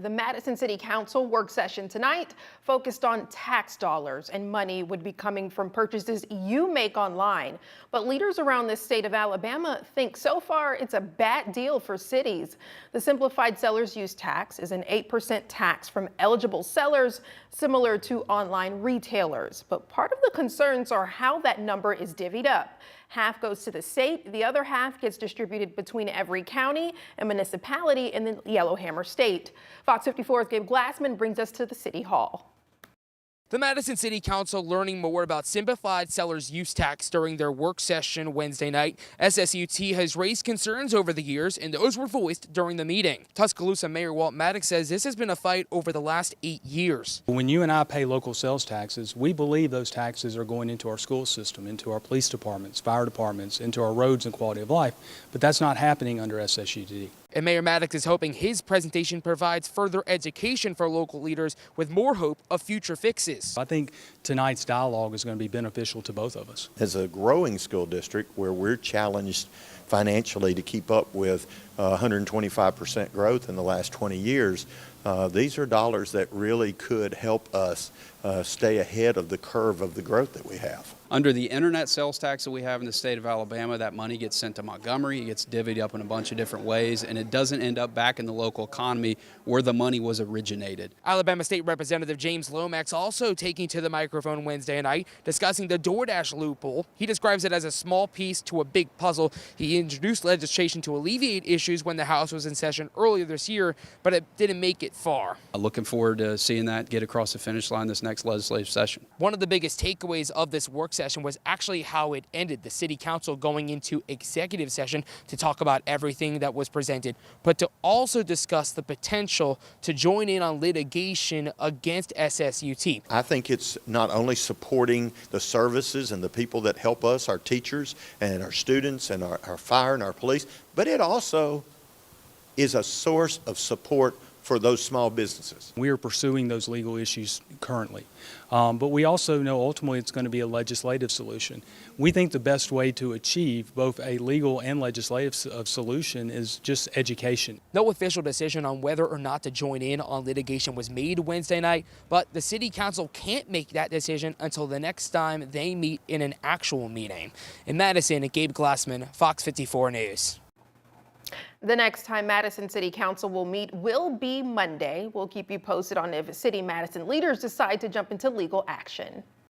The Madison City Council work session tonight focused on tax dollars, and money would be coming from purchases you make online. But leaders around the state of Alabama think so far it's a bad deal for cities. The simplified seller's use tax is an 8% tax from eligible sellers, similar to online retailers. But part of the concerns are how that number is divvied up. Half goes to the state, the other half gets distributed between every county and municipality in the Yellowhammer State. Fox 54's Gabe Glassman brings us to the City Hall. The Madison City Council learning more about simplified seller's use tax during their work session Wednesday night. SSUT has raised concerns over the years, and those were voiced during the meeting. Tuscaloosa Mayor Walt Maddox says this has been a fight over the last 8 years. When you and I pay local sales taxes, we believe those taxes are going into our school system, into our police departments, fire departments, into our roads and quality of life, but that's not happening under SSUT. And Mayor Maddox is hoping his presentation provides further education for local leaders with more hope of future fixes. I think tonight's dialogue is going to be beneficial to both of us. As a growing school district where we're challenged financially to keep up with 125% growth in the last 20 years, these are dollars that really could help us stay ahead of the curve of the growth that we have. Under the internet sales tax that we have in the state of Alabama, that money gets sent to Montgomery, it gets divvied up in a bunch of different ways, and it doesn't end up back in the local economy where the money was originated. Alabama State Representative James Lomax also taking to the microphone Wednesday night, discussing the DoorDash loophole. He describes it as a small piece to a big puzzle. He introduced legislation to alleviate issues when the House was in session earlier this year, but it didn't make it far. Looking forward to seeing that get across the finish line this next legislative session. One of the biggest takeaways of this work session was actually how it ended. The City Council going into executive session to talk about everything that was presented, but to also discuss the potential to join in on litigation against SSUT. I think it's not only supporting the services and the people that help us, our teachers and our students and our fire and our police, but it also is a source of support for those small businesses. We are pursuing those legal issues currently, but we also know ultimately it's going to be a legislative solution. We think the best way to achieve both a legal and legislative solution is just education. No official decision on whether or not to join in on litigation was made Wednesday night, but the City Council can't make that decision until the next time they meet in an actual meeting. In Madison, Gabe Glassman, Fox 54 News. The next time Madison City Council will meet will be Monday. We'll keep you posted on if City Madison leaders decide to jump into legal action.